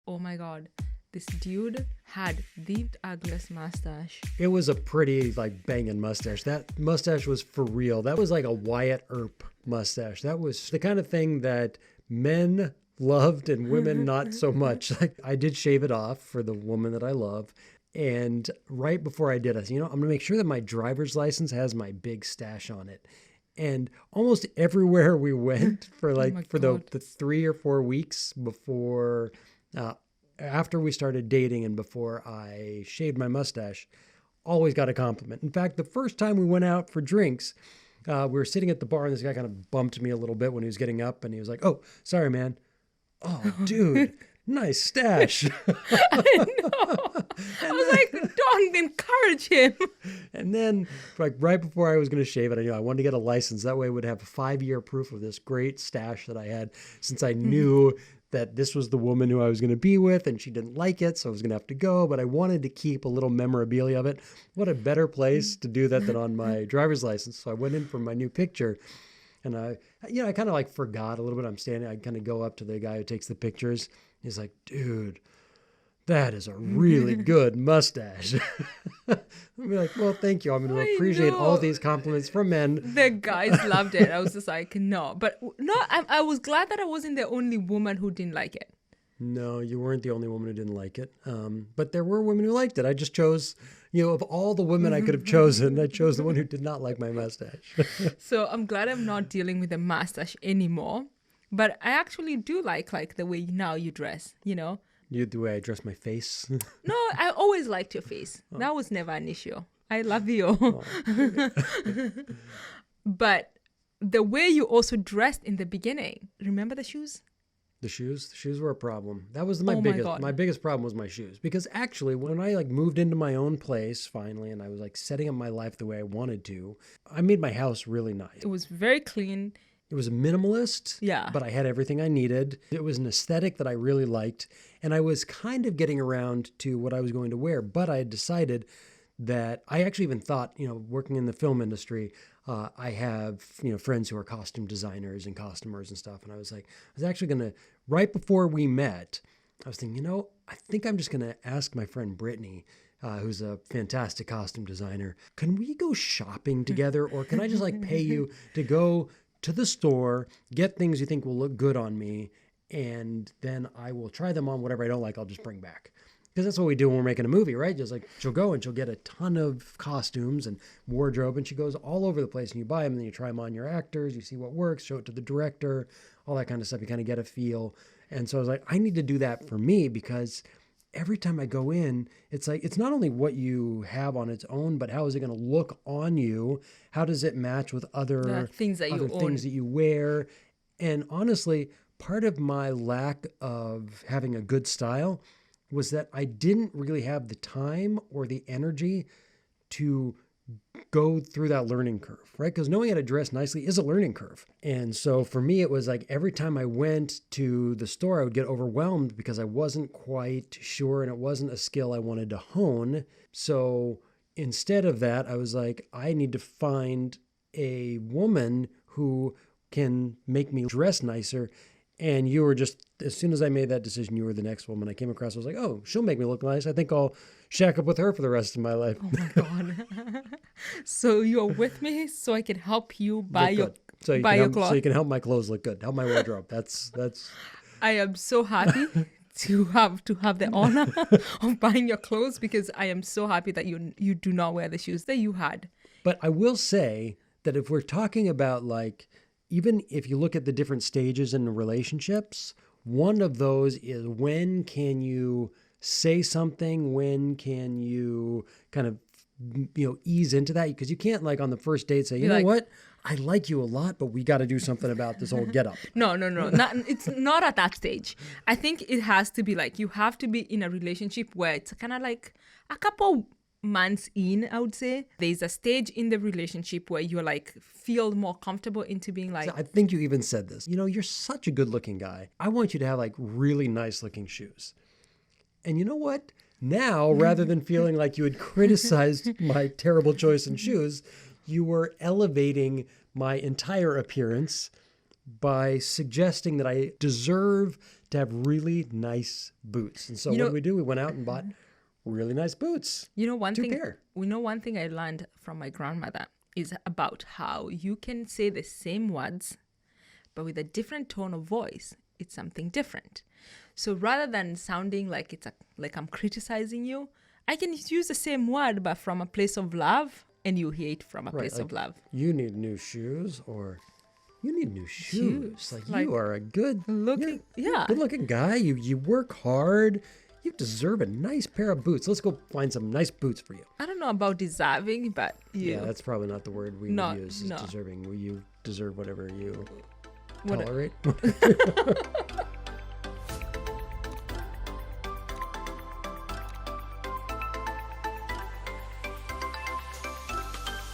oh my God, this dude had the ugliest mustache. It was a pretty like banging mustache. That mustache was for real. That was like a Wyatt Earp mustache. That was the kind of thing that men loved and women not so much. Like I did shave it off for the woman that I love. And right before I did, I said, I'm going to make sure that my driver's license has my big stash on it. And almost everywhere we went for the 3 or 4 weeks before, after we started dating and before I shaved my mustache, always got a compliment. In fact, the first time we went out for drinks, we were sitting at the bar and this guy kind of bumped me a little bit when he was getting up and he was like, "Oh, sorry, man." "Oh, dude, nice stash." I know. I was like, don't encourage him. And then like right before I was going to shave it, I wanted to get a license. That way I would have a 5-year proof of this great stash that I had, since I knew that this was the woman who I was going to be with and she didn't like it. So I was going to have to go, but I wanted to keep a little memorabilia of it. What a better place to do that than on my driver's license. So I went in for my new picture and I kind of like forgot a little bit. I kind of go up to the guy who takes the pictures. He's like, "Dude, that is a really good mustache." I'd be like, "Well, thank you. I'm going to appreciate all these compliments from men." The guys loved it. I was just like, no. But no, I was glad that I wasn't the only woman who didn't like it. No, you weren't the only woman who didn't like it. But there were women who liked it. I just chose, of all the women I could have chosen, I chose the one who did not like my mustache. So I'm glad I'm not dealing with a mustache anymore. But I actually do like the way now you dress, The way I dress my face? No, I always liked your face. Oh. That was never an issue. I love you. Oh. But the way you also dressed in the beginning, remember the shoes? The shoes were a problem. That was my biggest problem was my shoes. Because actually when I moved into my own place finally and I was setting up my life the way I wanted to, I made my house really nice. It was very clean. It was minimalist, yeah, but I had everything I needed. It was an aesthetic that I really liked. And I was kind of getting around to what I was going to wear. But I had decided that I actually even thought, working in the film industry, I have, friends who are costume designers and costumers and stuff. And I was actually going to, right before we met, I was thinking, I think I'm just going to ask my friend Brittany, who's a fantastic costume designer, can we go shopping together? Or can I just pay you to go to the store, get things you think will look good on me, and then I will try them on. Whatever I don't like, I'll just bring back. Because that's what we do when we're making a movie, right? Just she'll go and she'll get a ton of costumes and wardrobe, and she goes all over the place, and you buy them, and then you try them on your actors, you see what works, show it to the director, all that kind of stuff. You kind of get a feel. And so I was like, I need to do that for me, because every time I go in, it's not only what you have on its own, but how is it going to look on you? How does it match with other things that you wear? And honestly, part of my lack of having a good style was that I didn't really have the time or the energy to go through that learning curve, right? Because knowing how to dress nicely is a learning curve. And so for me, it was every time I went to the store, I would get overwhelmed because I wasn't quite sure and it wasn't a skill I wanted to hone. So instead of that, I was I need to find a woman who can make me dress nicer. And you were just, as soon as I made that decision, you were the next woman I came across. I was like, oh, she'll make me look nice. I think I'll shack up with her for the rest of my life. Oh my God. So you're with me so I can help you buy your clothes. So you can help my clothes look good. Help my wardrobe. That's. I am so happy to have the honor of buying your clothes, because I am so happy that you do not wear the shoes that you had. But I will say that if we're talking about even if you look at the different stages in the relationships, one of those is when can you say something? When can you kind of, ease into that? Because you can't on the first date say, you know what? I like you a lot, but we got to do something about this whole get up. No. It's not at that stage. I think it has to be you have to be in a relationship where it's kind of a couple months in, I would say. There's a stage in the relationship where you're feel more comfortable into being So I think you even said this, you're such a good looking guy. I want you to have really nice looking shoes. And you know what? Now, rather than feeling like you had criticized my terrible choice in shoes, you were elevating my entire appearance by suggesting that I deserve to have really nice boots. And so what did we do? We went out and bought really nice boots. You know, one Two thing pair. we know one thing I learned from my grandmother is about how you can say the same words, but with a different tone of voice, it's something different. So rather than sounding like like I'm criticizing you, I can use the same word, but from a place of love, and you hear it from a place of love. You need new shoes, or you need new shoes. Like you are a good looking, good looking guy. You work hard. You deserve a nice pair of boots. Let's go find some nice boots for you. I don't know about deserving, but Yeah, that's probably not the word we would use. Is deserving. You deserve whatever you tolerate.